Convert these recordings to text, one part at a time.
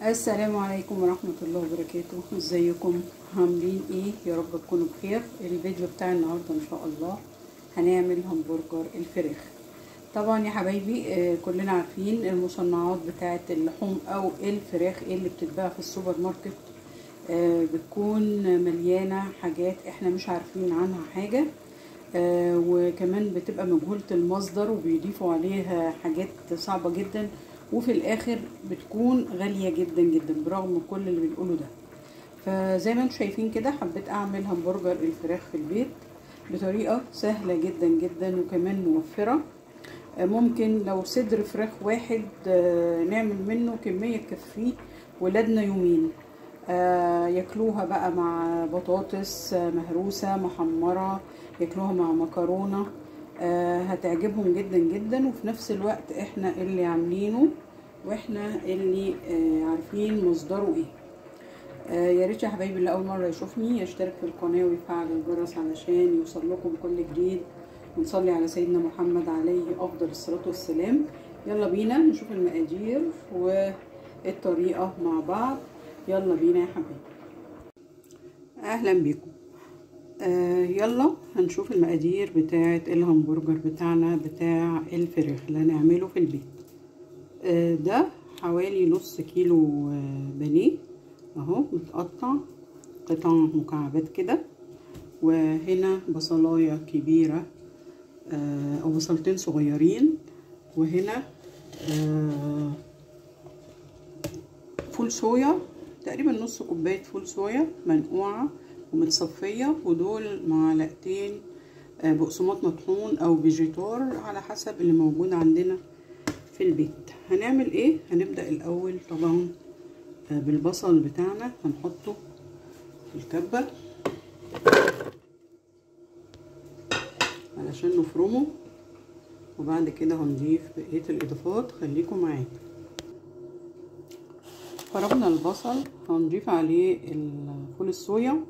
السلام عليكم ورحمة الله وبركاته. ازيكم؟ عاملين ايه؟ يا رب تكونوا بخير. الفيديو بتاع النهاردة ان شاء الله هنعمل همبرجر الفراخ. طبعا يا حبايبي كلنا عارفين المصنعات بتاعة اللحوم او الفراخ اللي بتتباع في السوبر ماركت بتكون مليانة حاجات احنا مش عارفين عنها حاجة، وكمان بتبقى مجهولة المصدر وبيضيفوا عليها حاجات صعبة جدا، وفي الاخر بتكون غالية جدا جدا برغم كل اللي بنقوله ده. فزي ما انتم شايفين كده حبيت اعمل همبرجر الفراخ في البيت بطريقة سهلة جدا جدا وكمان موفرة. ممكن لو صدر فراخ واحد نعمل منه كمية تكفيه ولادنا يومين، ياكلوها بقى مع بطاطس مهروسة محمرة، ياكلوها مع مكرونة، هتعجبهم جدا جدا. وفي نفس الوقت احنا اللي عاملينه واحنا اللي عارفين مصدره ايه. يا ريت يا حبايبي اللي اول مره يشوفني يشترك في القناه ويفعل الجرس علشان يوصل لكم كل جديد، ونصلي على سيدنا محمد عليه افضل الصلاه والسلام. يلا بينا نشوف المقادير والطريقه مع بعض. يلا بينا يا حبايبي. اهلا بيكم. يلا هنشوف المقادير بتاعه الهمبرجر بتاعنا بتاع الفراخ اللي هنعمله في البيت. ده حوالي نص كيلو بانيه اهو متقطع قطع مكعبات كده، وهنا بصلايه كبيره او بصلتين صغيرين، وهنا فول صويا تقريبا نص كوبايه فول صويا منقوعه ومتصفيه، ودول معلقتين بقسماط مطحون او فيجيتار على حسب اللي موجود عندنا في البيت. هنعمل ايه؟ هنبدا الاول طبعا بالبصل بتاعنا، هنحطه في الكبه علشان نفرمه، وبعد كده هنضيف بقيه الاضافات. خليكم معايا. فرمنا البصل، هنضيف عليه الفول الصويا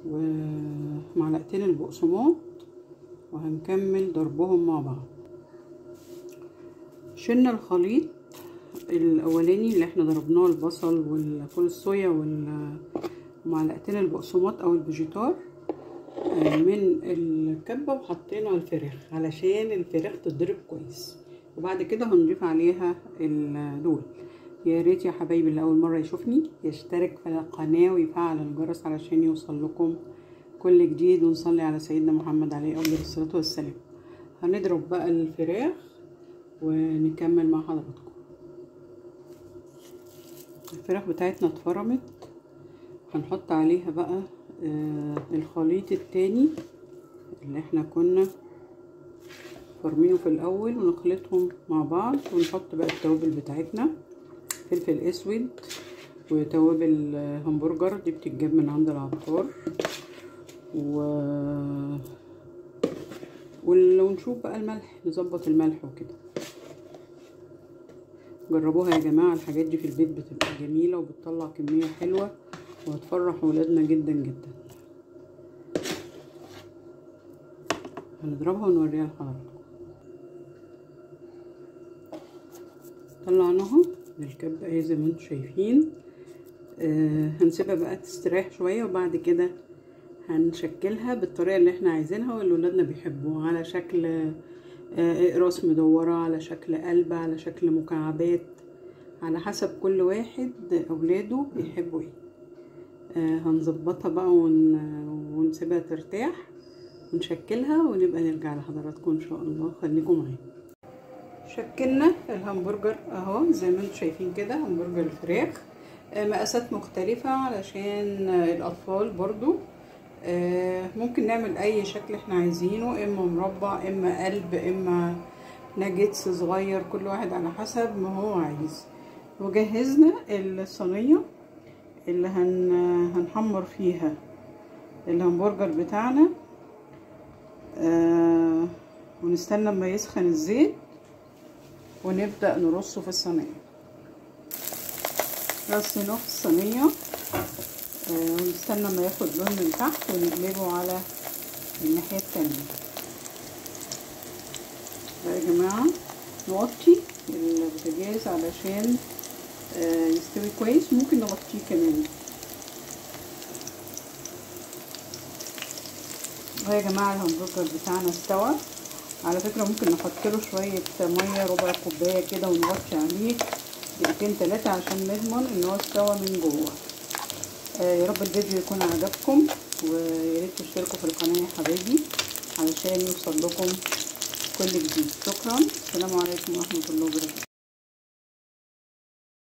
ومعلقتين البقسماط، وهنكمل ضربهم مع بعض. شلنا الخليط الاولاني اللي احنا ضربناه، البصل والفول الصويا ومعلقتين البقسماط او الفيجيتار من الكبه، وحطينا الفراخ علشان الفراخ تتضرب كويس، وبعد كده هنضيف عليها دول. يا ريت يا حبايبي اللي اول مره يشوفني يشترك في القناه ويفعل الجرس علشان يوصل لكم كل جديد، ونصلي على سيدنا محمد عليه افضل الصلاه والسلام. هنضرب بقى الفراخ ونكمل مع حضراتكم. الفراخ بتاعتنا اتفرمت، هنحط عليها بقى الخليط التاني اللي احنا كنا فرمينه في الاول، ونخلطهم مع بعض، ونحط بقى التوابل بتاعتنا، فلفل اسود وتوابل همبرجر دي بتتجاب من عند العطار، ونشوف بقى الملح، نظبط الملح وكده. جربوها يا جماعه، الحاجات دي في البيت بتبقى جميله وبتطلع كميه حلوه وهتفرح ولادنا جدا جدا. هنضربها ونوريها لحضراتكم. طلعناها من الكبه اهي زي ما انتم شايفين. هنسيبها بقى تستريح شويه، وبعد كده هنشكلها بالطريقه اللي احنا عايزينها واللي ولادنا بيحبوها، على شكل اقراص مدوره، على شكل قلب، على شكل مكعبات، على حسب كل واحد اولاده بيحبوا ايه. هنظبطها بقى ونسيبها ترتاح ونشكلها، ونبقى نرجع لحضراتكم ان شاء الله. خليكم معايا. شكلنا الهمبرجر اهو زي ما انتم شايفين كده، همبرجر الفراخ مقاسات مختلفة علشان الاطفال برضو. ممكن نعمل اي شكل احنا عايزينه، اما مربع اما قلب اما ناجتس صغير، كل واحد على حسب ما هو عايز. وجهزنا الصينية اللي هنحمر فيها الهمبرجر بتاعنا، ونستنى لما يسخن الزيت ونبدأ نرصه في الصينية. رصيناه في الصينية ونستنى ما ياخد لون من تحت، ونقلبه على الناحية التانية. بقى يا جماعة نوطي البوتاجاز علشان يستوي كويس. ممكن نغطيه كمان. ويا جماعه الهمبرجر بتاعنا استوى. على فكره ممكن نحط له شويه ميه، ربع كوبايه كده، ونغطي عليه دقيقتين 3 عشان نضمن ان هو استوى من جوه. يا رب الفيديو يكون عجبكم، ويا ريت تشتركوا في القناه يا حبايبي علشان يوصل لكم كل جديد. شكرا، السلام عليكم ورحمه الله وبركاته.